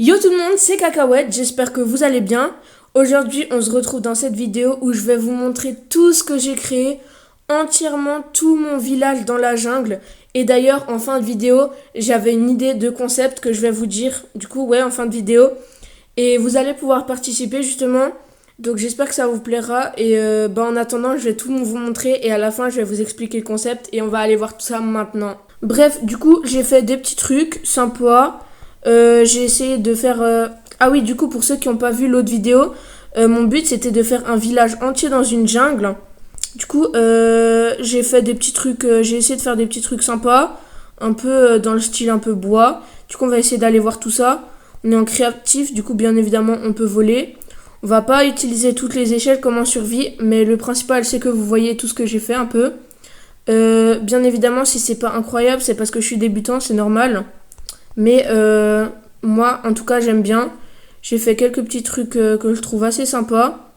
Yo tout le monde, c'est Cacahuète, j'espère que vous allez bien. Aujourd'hui, on se retrouve dans cette vidéo où je vais vous montrer tout ce que j'ai créé, entièrement tout mon village dans la jungle. Et d'ailleurs, en fin de vidéo, j'avais une idée de concept que je vais vous dire, du coup, ouais, en fin de vidéo. Et vous allez pouvoir participer justement, donc j'espère que ça vous plaira. Et en attendant, je vais tout vous montrer et à la fin, je vais vous expliquer le concept et on va aller voir tout ça maintenant. Bref, du coup, j'ai fait des petits trucs sympas. J'ai essayé de faire... Ah oui, du coup, pour ceux qui n'ont pas vu l'autre vidéo, mon but c'était de faire un village entier dans une jungle. Du coup, j'ai fait des petits trucs, j'ai essayé de faire des petits trucs sympas, un peu dans le style un peu bois. Du coup, on va essayer d'aller voir tout ça. On est en créatif, du coup, bien évidemment, on peut voler. On va pas utiliser toutes les échelles comme en survie, mais le principal, c'est que vous voyez tout ce que j'ai fait un peu. Bien évidemment, si c'est pas incroyable, c'est parce que je suis débutant, c'est normal. Mais moi, en tout cas, j'aime bien. J'ai fait quelques petits trucs que je trouve assez sympas.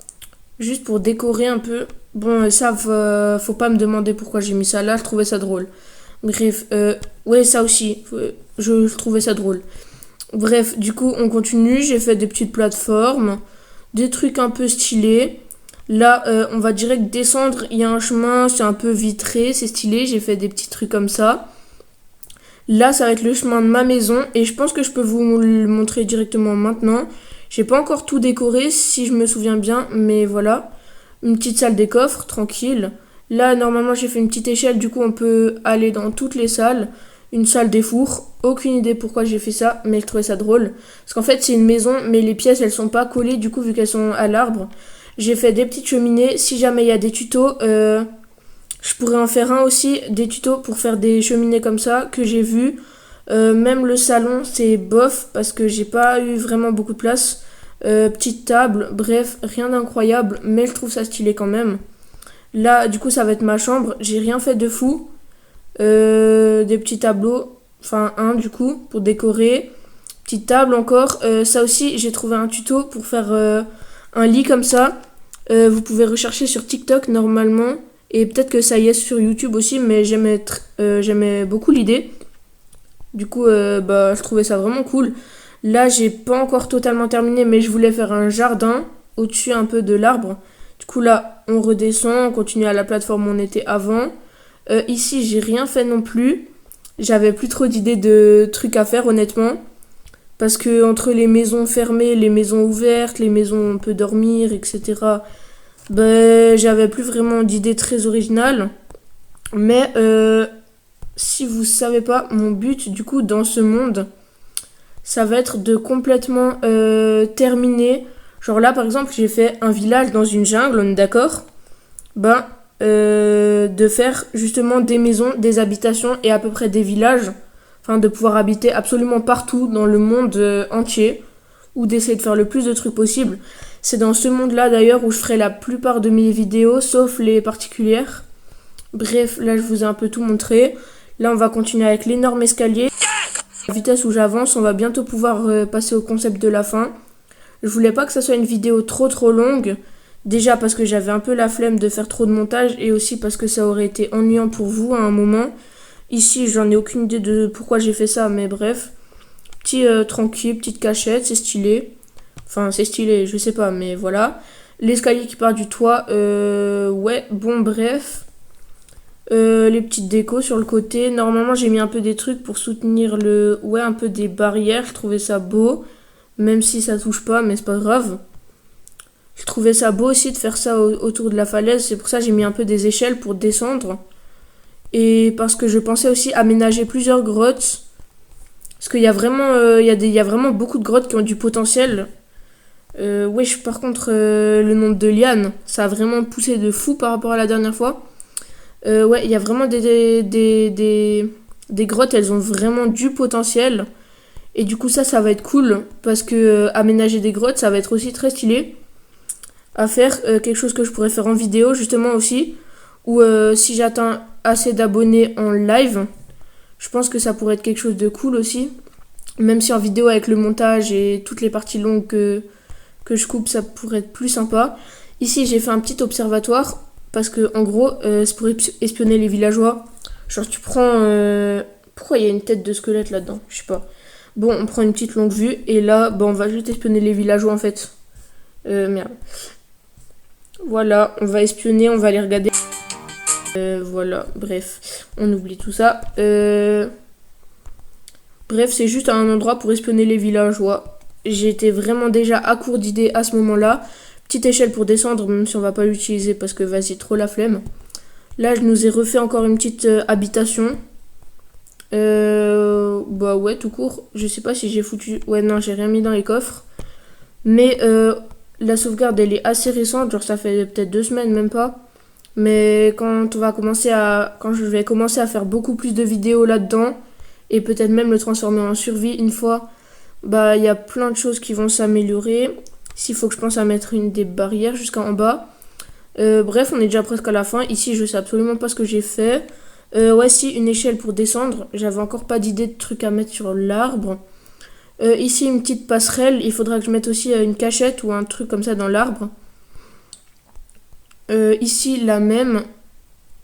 Juste pour décorer un peu. Bon, ça, faut pas me demander pourquoi j'ai mis ça là. Je trouvais ça drôle. Bref, ouais, ça aussi. Je trouvais ça drôle. Bref, du coup, on continue. J'ai fait des petites plateformes. Des trucs un peu stylés. Là, on va direct descendre. Il y a un chemin, c'est un peu vitré. C'est stylé. J'ai fait des petits trucs comme ça. Là, ça va être le chemin de ma maison et je pense que je peux vous le montrer directement maintenant. J'ai pas encore tout décoré si je me souviens bien, mais voilà. Une petite salle des coffres, tranquille. Là, normalement, j'ai fait une petite échelle, du coup, on peut aller dans toutes les salles. Une salle des fours. Aucune idée pourquoi j'ai fait ça, mais je trouvais ça drôle. Parce qu'en fait, c'est une maison, mais les pièces, elles sont pas collées, du coup, vu qu'elles sont à l'arbre. J'ai fait des petites cheminées. Si jamais il y a des tutos, je pourrais en faire un aussi, des tutos pour faire des cheminées comme ça que j'ai vu. Même le salon, c'est bof parce que j'ai pas eu vraiment beaucoup de place. Petite table, bref, rien d'incroyable, mais je trouve ça stylé quand même. Là, du coup, ça va être ma chambre. J'ai rien fait de fou. Des petits tableaux, enfin un du coup, pour décorer. Petite table encore. Ça aussi, j'ai trouvé un tuto pour faire un lit comme ça. Vous pouvez rechercher sur TikTok normalement. Et peut-être que ça y est sur YouTube aussi, mais j'aimais beaucoup l'idée. Du coup, je trouvais ça vraiment cool. Là, j'ai pas encore totalement terminé, mais je voulais faire un jardin au-dessus un peu de l'arbre. Du coup, là, on redescend, on continue à la plateforme où on était avant. Ici, j'ai rien fait non plus. J'avais plus trop d'idées de trucs à faire, honnêtement. Parce que entre les maisons fermées, les maisons ouvertes, les maisons où on peut dormir, etc., j'avais plus vraiment d'idées très originales. Mais si vous savez pas, mon but du coup dans ce monde, ça va être de complètement terminer. Genre là par exemple, j'ai fait un village dans une jungle, on est d'accord. De faire justement des maisons, des habitations et à peu près des villages. Enfin, de pouvoir habiter absolument partout dans le monde entier. Ou d'essayer de faire le plus de trucs possible. C'est dans ce monde-là d'ailleurs où je ferai la plupart de mes vidéos, sauf les particulières. Bref, là je vous ai un peu tout montré. Là on va continuer avec l'énorme escalier. À la vitesse où j'avance, on va bientôt pouvoir passer au concept de la fin. Je voulais pas que ça soit une vidéo trop longue. Déjà parce que j'avais un peu la flemme de faire trop de montage et aussi parce que ça aurait été ennuyant pour vous à un moment. Ici j'en ai aucune idée de pourquoi j'ai fait ça, mais bref. Petit tranquille, petite cachette, c'est stylé. Enfin, c'est stylé, je sais pas, mais voilà. L'escalier qui part du toit, ouais, bon, bref. Les petites décos sur le côté. Normalement, j'ai mis un peu des trucs pour soutenir le... Ouais, un peu des barrières, je trouvais ça beau. Même si ça touche pas, mais c'est pas grave. Je trouvais ça beau aussi de faire ça autour de la falaise. C'est pour ça que j'ai mis un peu des échelles pour descendre. Et parce que je pensais aussi aménager plusieurs grottes. Parce qu'il y a vraiment, il y a vraiment beaucoup de grottes qui ont du potentiel. Wesh, par contre, le nombre de lianes, ça a vraiment poussé de fou par rapport à la dernière fois. Ouais, il y a vraiment des grottes, elles ont vraiment du potentiel. Et du coup, ça va être cool. Parce que aménager des grottes, ça va être aussi très stylé à faire. Quelque chose que je pourrais faire en vidéo, justement, aussi. Ou si j'atteins assez d'abonnés en live... Je pense que ça pourrait être quelque chose de cool aussi. Même si en vidéo avec le montage et toutes les parties longues que je coupe, ça pourrait être plus sympa. Ici, j'ai fait un petit observatoire. Parce que en gros, c'est pour espionner les villageois. Genre tu prends... Pourquoi il y a une tête de squelette là-dedans? Je sais pas. Bon, on prend une petite longue vue. Et là, on va juste espionner les villageois en fait. Merde. Voilà, on va espionner, on va aller regarder. Voilà, bref, on oublie tout ça. Bref, c'est juste un endroit pour espionner les villageois. J'étais vraiment déjà à court d'idées à ce moment-là. Petite échelle pour descendre, même si on va pas l'utiliser parce que vas-y, trop la flemme. Là, je nous ai refait encore une petite habitation. Bah ouais, tout court. Je sais pas si j'ai foutu... Ouais, non, j'ai rien mis dans les coffres. Mais la sauvegarde, elle est assez récente. Genre, ça fait peut-être 2 semaines, même pas. Mais quand je vais commencer à faire beaucoup plus de vidéos là-dedans, et peut-être même le transformer en survie une fois, bah il y a plein de choses qui vont s'améliorer. S'il faut que je pense à mettre des barrières jusqu'en bas. Bref, on est déjà presque à la fin. Ici, je sais absolument pas ce que j'ai fait. Ouais, si, une échelle pour descendre. J'avais encore pas d'idée de trucs à mettre sur l'arbre. Ici, une petite passerelle. Il faudra que je mette aussi une cachette ou un truc comme ça dans l'arbre. Ici, la même.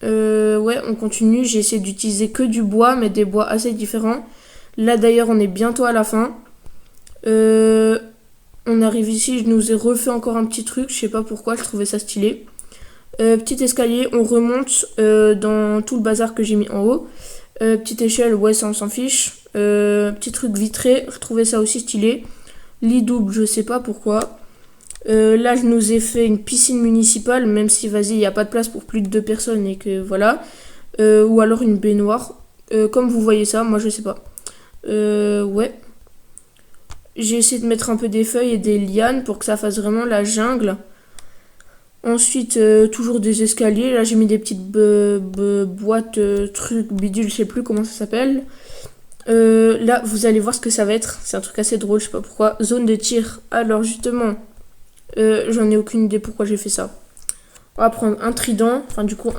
Ouais, on continue. J'ai essayé d'utiliser que du bois, mais des bois assez différents. Là, d'ailleurs, on est bientôt à la fin. On arrive ici, je nous ai refait encore un petit truc. Je sais pas pourquoi, je trouvais ça stylé. Petit escalier, on remonte dans tout le bazar que j'ai mis en haut. Petite échelle, ouais, ça on s'en fiche. Petit truc vitré, je trouvais ça aussi stylé. Lit double, je sais pas pourquoi. Là, je nous ai fait une piscine municipale, même si, vas-y, il n'y a pas de place pour plus de 2 personnes et que voilà. Ou alors une baignoire. Comme vous voyez ça, moi je sais pas. Ouais. J'ai essayé de mettre un peu des feuilles et des lianes pour que ça fasse vraiment la jungle. Ensuite, toujours des escaliers. Là, j'ai mis des petites boîtes, trucs, bidules, je sais plus comment ça s'appelle. Là, vous allez voir ce que ça va être. C'est un truc assez drôle, je sais pas pourquoi. Zone de tir. Alors, justement, j'en ai aucune idée pourquoi j'ai fait ça. On va prendre un trident. Enfin, du coup,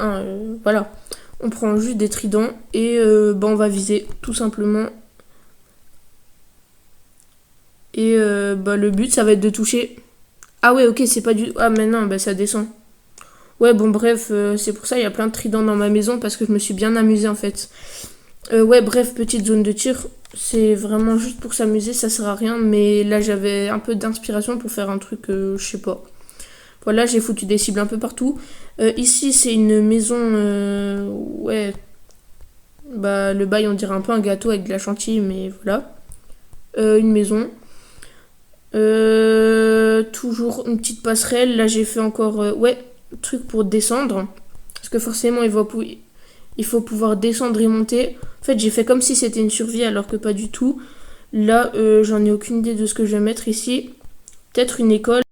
voilà. On prend juste des tridents et on va viser, tout simplement. Et le but, ça va être de toucher... Ah ouais, ok, c'est pas du... Ah mais non, ça descend. Ouais, bon, bref, c'est pour ça, il y a plein de tridents dans ma maison, parce que je me suis bien amusée, en fait. Ouais, bref, petite zone de tir. C'est vraiment juste pour s'amuser, ça sert à rien. Mais là, j'avais un peu d'inspiration pour faire un truc, je sais pas. Voilà, j'ai foutu des cibles un peu partout. Ici, c'est une maison... ouais. Bah, le bail, on dirait un peu un gâteau avec de la chantilly, mais voilà. Une maison. Toujours une petite passerelle. Là, j'ai fait encore... ouais, truc pour descendre. Parce que forcément, il faut pouvoir descendre et monter. En fait, j'ai fait comme si c'était une survie, alors que pas du tout. Là, j'en ai aucune idée de ce que je vais mettre ici. Peut-être une école.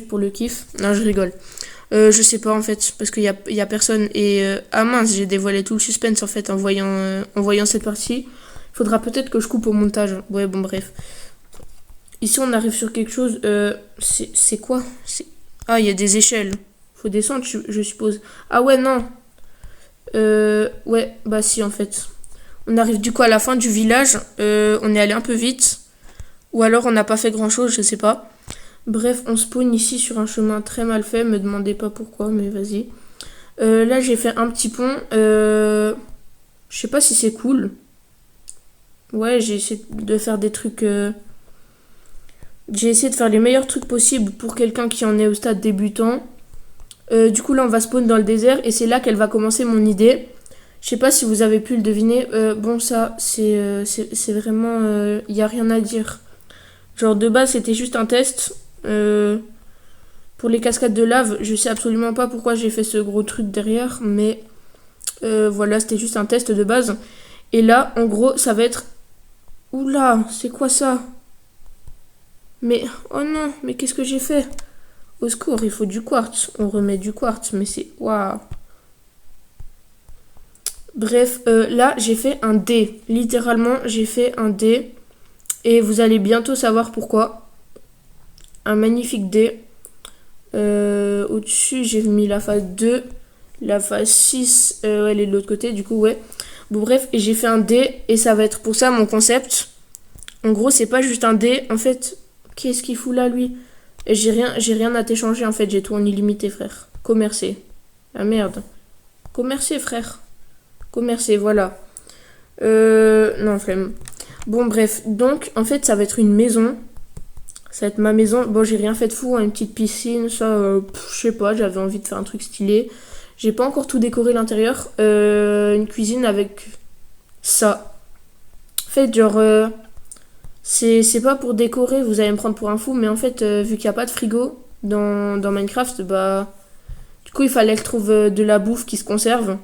Pour le kiff. Non, je rigole. Je sais pas, en fait, parce qu'il y a personne. Et... ah mince, j'ai dévoilé tout le suspense, en fait, en voyant cette partie. Faudra peut-être que je coupe au montage. Ouais, bon, bref. Ici, on arrive sur quelque chose. C'est quoi? Ah, il y a des échelles. Faut descendre, je suppose. Ah ouais, non. Ouais, bah si, en fait. On arrive du coup à la fin du village. On est allé un peu vite. Ou alors, on n'a pas fait grand-chose, je sais pas. Bref, on spawn ici sur un chemin très mal fait. Me demandez pas pourquoi, mais vas-y. Là, j'ai fait un petit pont. Je sais pas si c'est cool. Ouais, j'ai essayé de faire des trucs... J'ai essayé de faire les meilleurs trucs possibles pour quelqu'un qui en est au stade débutant. Du coup, là, on va spawn dans le désert et c'est là qu'elle va commencer mon idée. Je sais pas si vous avez pu le deviner. Bon, ça, c'est vraiment... Il n'y a rien à dire. Genre, de base, c'était juste un test. Pour les cascades de lave, je sais absolument pas pourquoi j'ai fait ce gros truc derrière. Mais voilà, c'était juste un test de base. Et là, en gros, ça va être... Oula, c'est quoi ça? Mais, oh non, mais qu'est-ce que j'ai fait? Au secours, il faut du quartz. On remet du quartz, mais c'est... Waouh. Bref, là, j'ai fait un dé. Littéralement, j'ai fait un dé. Et vous allez bientôt savoir pourquoi. Un magnifique dé. Au-dessus, j'ai mis la phase 2. La phase 6, elle est de l'autre côté, du coup, ouais. Bon, bref, et j'ai fait un dé. Et ça va être pour ça mon concept. En gros, c'est pas juste un dé. En fait... Qu'est-ce qu'il fout là, lui? J'ai rien à t'échanger, en fait. J'ai tout en illimité, frère. Commercer. Ah, merde. Commercer, frère. Commercer, voilà. Non, flemme. Bon bref, donc en fait ça va être une maison. Ça va être ma maison. Bon, j'ai rien fait de fou, hein, une petite piscine, ça, je sais pas, j'avais envie de faire un truc stylé. J'ai pas encore tout décoré l'intérieur. Une cuisine avec ça. En fait, genre, c'est pas pour décorer, vous allez me prendre pour un fou, mais en fait, vu qu'il n'y a pas de frigo dans Minecraft, bah, du coup, il fallait que je trouve de la bouffe qui se conserve.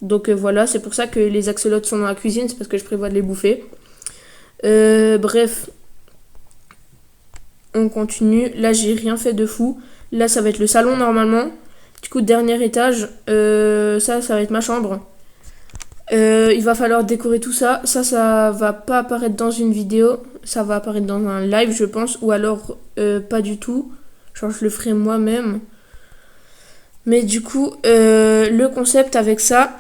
Donc voilà, c'est pour ça que les axolotes sont dans la cuisine, c'est parce que je prévois de les bouffer. Bref, on continue. Là, j'ai rien fait de fou. Là, ça va être le salon normalement. Du coup, dernier étage, ça va être ma chambre. Il va falloir décorer tout ça. Ça va pas apparaître dans une vidéo. Ça va apparaître dans un live, je pense. Ou alors, pas du tout. Genre, je le ferai moi-même. Mais du coup, le concept avec ça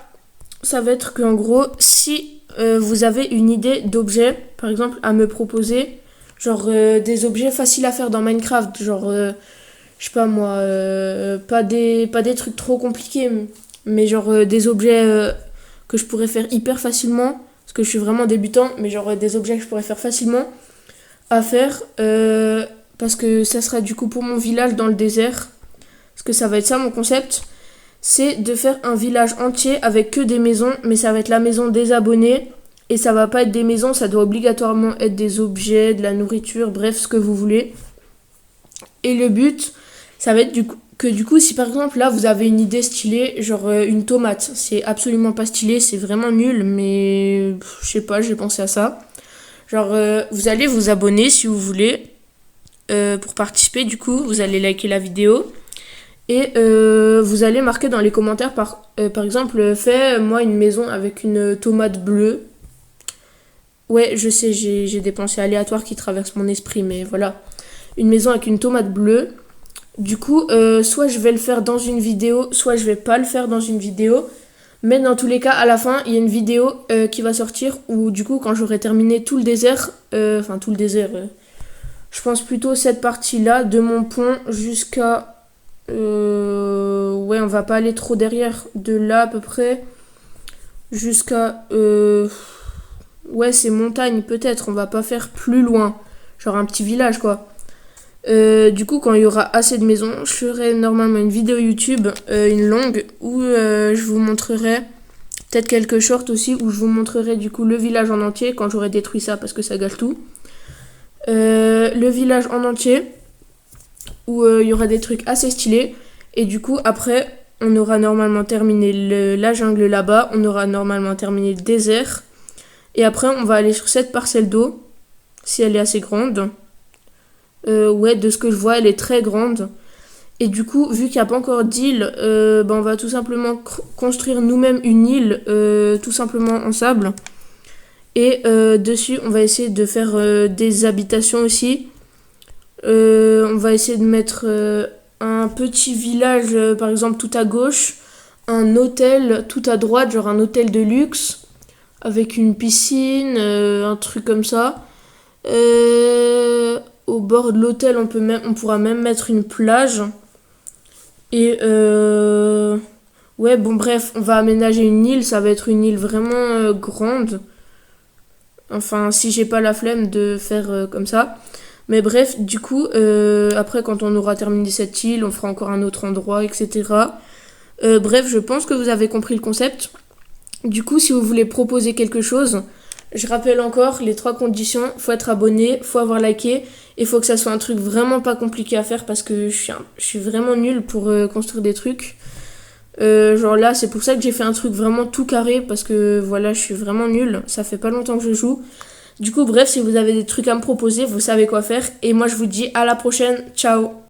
va être qu'en gros, si vous avez une idée d'objet, par exemple, à me proposer, genre des objets faciles à faire dans Minecraft, genre, je sais pas moi, pas des trucs trop compliqués, mais genre des objets que je pourrais faire hyper facilement, parce que je suis vraiment débutant, mais genre des objets que je pourrais faire facilement à faire, parce que ça sera du coup pour mon village dans le désert, parce que ça va être ça mon concept, c'est de faire un village entier avec que des maisons, mais ça va être la maison des abonnés, et ça va pas être des maisons, ça doit obligatoirement être des objets, de la nourriture, bref, ce que vous voulez. Et le but, ça va être du coup, si par exemple là vous avez une idée stylée, genre une tomate, c'est absolument pas stylé, c'est vraiment nul, mais je sais pas, j'ai pensé à ça. Genre, vous allez vous abonner si vous voulez, pour participer, du coup, vous allez liker la vidéo. Et vous allez marquer dans les commentaires, par exemple, fais-moi une maison avec une tomate bleue. Ouais, je sais, j'ai des pensées aléatoires qui traversent mon esprit, mais voilà. Une maison avec une tomate bleue. Du coup, soit je vais le faire dans une vidéo, soit je vais pas le faire dans une vidéo. Mais dans tous les cas, à la fin, il y a une vidéo qui va sortir où, du coup, quand j'aurai terminé tout le désert, je pense plutôt cette partie-là, de mon pont jusqu'à... ouais, on va pas aller trop derrière, de là à peu près jusqu'à... ouais, c'est montagne peut-être, on va pas faire plus loin, genre un petit village quoi. Du coup, quand il y aura assez de maisons, je ferai normalement une vidéo YouTube, une longue, où je vous montrerai peut-être quelques shorts aussi, où je vous montrerai du coup le village en entier quand j'aurai détruit ça parce que ça gâche tout. Le village en entier, où il y aura des trucs assez stylés. Et du coup, après, on aura normalement terminé la jungle là-bas, on aura normalement terminé le désert. Et après, on va aller sur cette parcelle d'eau, si elle est assez grande. Ouais, de ce que je vois, elle est très grande. Et du coup, vu qu'il n'y a pas encore d'île, on va tout simplement construire nous-mêmes une île, tout simplement en sable. Et dessus, on va essayer de faire des habitations aussi. On va essayer de mettre un petit village, par exemple, tout à gauche. Un hôtel tout à droite, genre un hôtel de luxe. Avec une piscine, un truc comme ça. Au bord de l'hôtel, on pourra même mettre une plage. Et ouais, bon bref, on va aménager une île. Ça va être une île vraiment grande. Enfin, si j'ai pas la flemme de faire comme ça. Mais bref, du coup, après, quand on aura terminé cette île, on fera encore un autre endroit, etc. Bref, je pense que vous avez compris le concept. Du coup, si vous voulez proposer quelque chose, je rappelle encore les 3 conditions. Faut être abonné, faut avoir liké, et faut que ça soit un truc vraiment pas compliqué à faire parce que je suis vraiment nulle pour construire des trucs. Genre là, c'est pour ça que j'ai fait un truc vraiment tout carré parce que voilà, je suis vraiment nulle. Ça fait pas longtemps que je joue. Du coup, bref, si vous avez des trucs à me proposer, vous savez quoi faire. Et moi, je vous dis à la prochaine. Ciao!